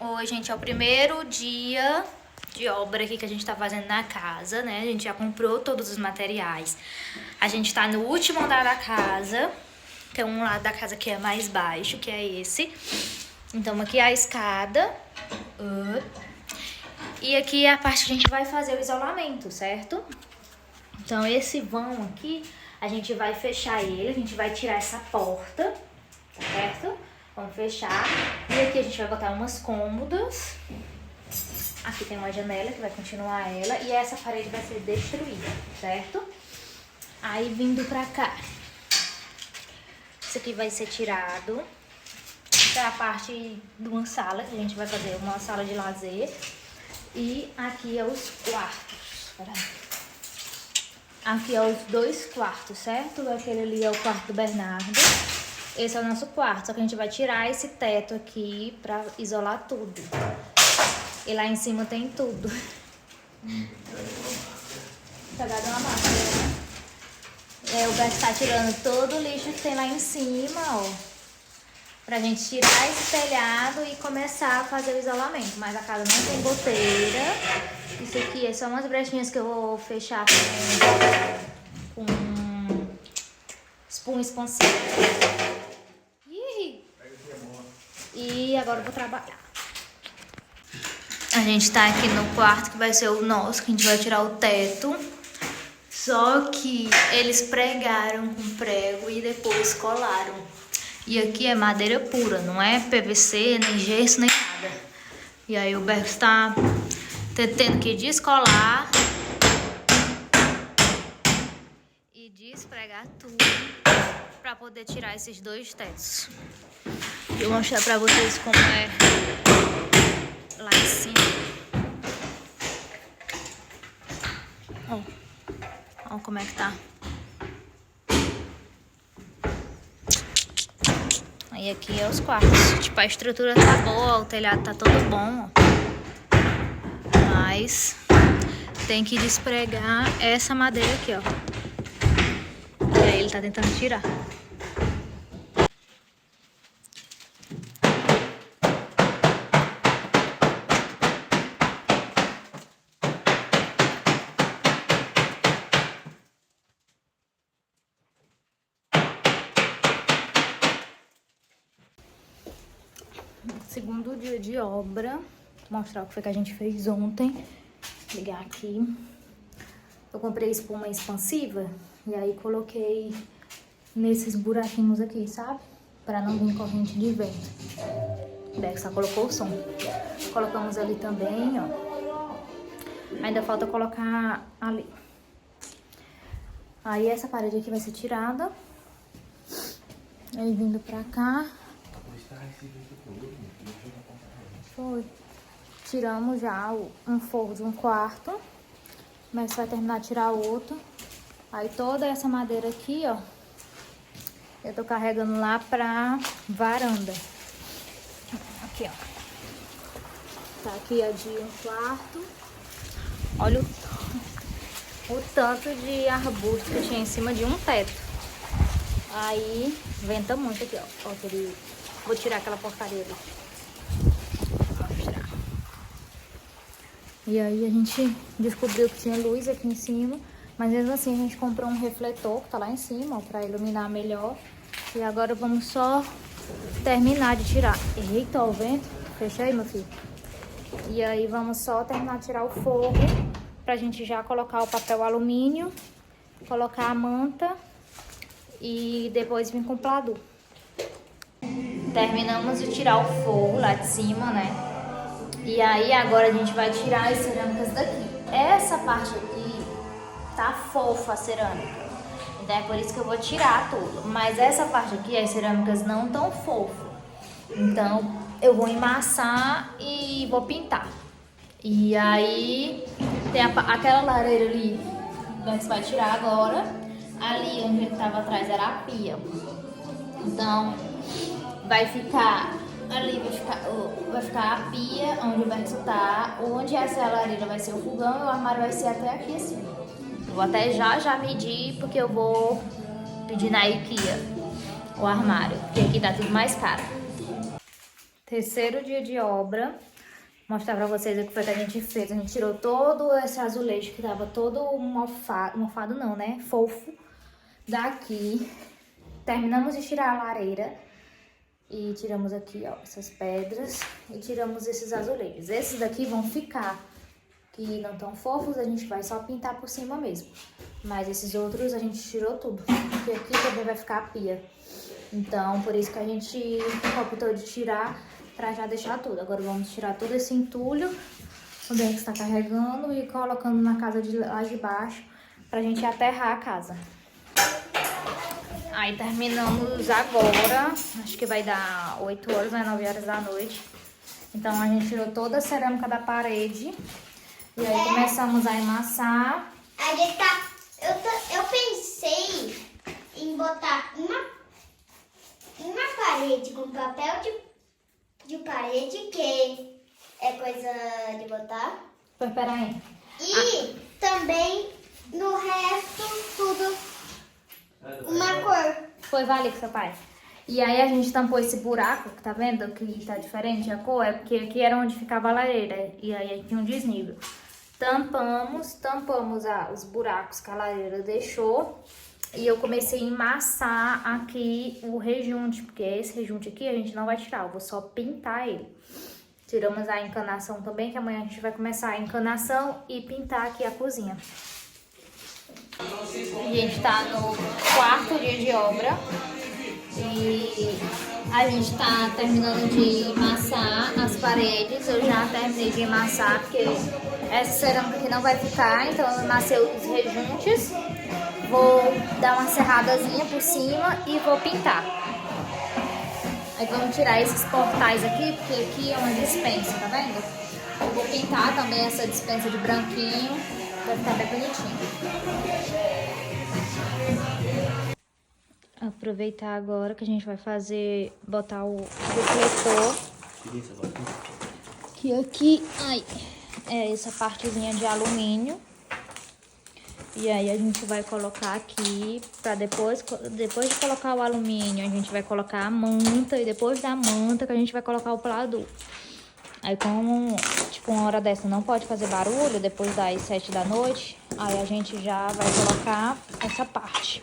Oi, gente, é o primeiro dia de obra aqui que a gente tá fazendo na casa, né? A gente já comprou todos os materiais. A gente tá no último andar da casa. Tem um lado da casa que é mais baixo, que é esse. Então aqui é a escada. E aqui é a parte que a gente vai fazer o isolamento, certo? Então esse vão aqui, a gente vai fechar ele, a gente vai tirar essa porta, certo? Vamos fechar. E aqui a gente vai botar umas cômodas. Aqui tem uma janela que vai continuar ela. E essa parede vai ser destruída, certo? Aí vindo pra cá. Isso aqui vai ser tirado. Essa é a parte de uma sala, que a gente vai fazer uma sala de lazer. E aqui é os quartos. Aqui é os 2 quartos, certo? Aquele ali é o quarto do Bernardo. Esse é o nosso quarto, só que a gente vai tirar esse teto aqui pra isolar tudo. E lá em cima tem tudo. Pegado uma máscara, né? O Beto tá tirando todo o lixo que tem lá em cima, ó. Pra gente tirar esse telhado e começar a fazer o isolamento. Mas a casa não tem goteira. Isso aqui é só umas brechinhas que eu vou fechar com espuma expansiva. E agora eu vou trabalhar. A gente tá aqui no quarto que vai ser o nosso, que a gente vai tirar o teto. Só que eles pregaram com prego e depois colaram. E aqui é madeira pura, não é PVC, nem gesso, nem nada. E aí o Berto tá tendo que descolar e despregar tudo pra poder tirar esses 2 tetos. Eu vou mostrar pra vocês como é lá em cima. Ó como é que tá. Aí aqui é os quartos. Tipo, a estrutura tá boa, o telhado tá todo bom, ó. Mas tem que despregar essa madeira aqui, ó. E aí ele tá tentando tirar. Segundo dia de obra. Vou mostrar o que foi que a gente fez ontem. Vou ligar aqui. Eu comprei espuma expansiva e aí coloquei nesses buraquinhos aqui, sabe? Pra não vir corrente de vento. O Bex só colocou o som. Colocamos ali também, ó. Ainda falta colocar ali. Aí essa parede aqui vai ser tirada. Aí vindo pra cá. Foi. Tiramos já um forro de um quarto. Mas vai terminar de tirar o outro. Aí toda essa madeira aqui, ó. Eu tô carregando lá pra varanda. Aqui, ó. Tá aqui a de um quarto. Olha o tanto de arbusto que tinha em cima de um teto. Aí venta muito aqui, ó. Vou tirar aquela porcaria ali. Vou tirar. E aí a gente descobriu que tinha luz aqui em cima. Mas mesmo assim a gente comprou um refletor que tá lá em cima, ó, pra iluminar melhor. E agora vamos só terminar de tirar. Eita, ó, o vento. Fecha aí, meu filho. E aí vamos só terminar de tirar o forro pra gente já colocar o papel alumínio, colocar a manta e depois vir com o pladur. Terminamos de tirar o forro lá de cima, né? E aí agora a gente vai tirar as cerâmicas daqui. Essa parte aqui tá fofa a cerâmica. Então é por isso que eu vou tirar tudo. Mas essa parte aqui, as cerâmicas não tão fofas. Então eu vou emassar e vou pintar. E aí tem aquela lareira ali que você vai tirar agora. Ali onde ele tava atrás era a pia. Então vai ficar ali, vai ficar a pia onde o Berço tá. Onde essa lareira vai ser o fogão e o armário vai ser até aqui assim. Eu vou até já medir, porque eu vou pedir na IKEA o armário, porque aqui tá tudo mais caro. Terceiro dia de obra. Vou mostrar pra vocês o que foi que a gente fez. A gente tirou todo esse azulejo que tava todo mofado. Mofado não, né? Fofo. Daqui. Terminamos de tirar a lareira. E tiramos aqui, ó, essas pedras. E tiramos esses azulejos. Esses daqui vão ficar. Que não tão fofos, a gente vai só pintar por cima mesmo. Mas esses outros a gente tirou tudo. Porque aqui também vai ficar a pia. Então, por isso que a gente optou de tirar, pra já deixar tudo. Agora vamos tirar todo esse entulho, o Dex está carregando e colocando na casa lá de baixo, pra gente aterrar a casa. Aí terminamos agora, acho que vai dar 8 horas, né, 9 horas da noite. Então a gente tirou toda a cerâmica da parede. E aí começamos a emassar. Aí tá, eu pensei em botar uma parede com papel de parede, que é coisa de botar. Pois peraí. E também no resto tudo uma cor. Foi, vale, seu pai. E aí a gente tampou esse buraco, que tá vendo que tá diferente a cor? É porque aqui era onde ficava a lareira. E aí tinha um desnível. Tampamos os buracos que a lareira deixou. E eu comecei a emassar aqui o rejunte, porque esse rejunte aqui a gente não vai tirar, eu vou só pintar ele. Tiramos a encanação também, que amanhã a gente vai começar a encanação e pintar aqui a cozinha. A gente tá no 4º dia de obra e a gente tá terminando de emassar as paredes. Eu já terminei de emassar, porque essa cerâmica aqui não vai ficar, então eu emassei os rejuntes. Vou dar uma serradazinha por cima e vou pintar. Aí vamos tirar esses portais aqui, porque aqui é uma dispensa, tá vendo? Eu vou pintar também essa dispensa de branquinho, vai ficar bem bonitinho. Aproveitar agora que a gente vai botar o refletor. Que aqui, ai, é essa partezinha de alumínio. E aí a gente vai colocar aqui, pra depois de colocar o alumínio, a gente vai colocar a manta. E depois da manta que a gente vai colocar o pladur. Aí como, tipo, uma hora dessa não pode fazer barulho, depois das 7 da noite, aí a gente já vai colocar essa parte.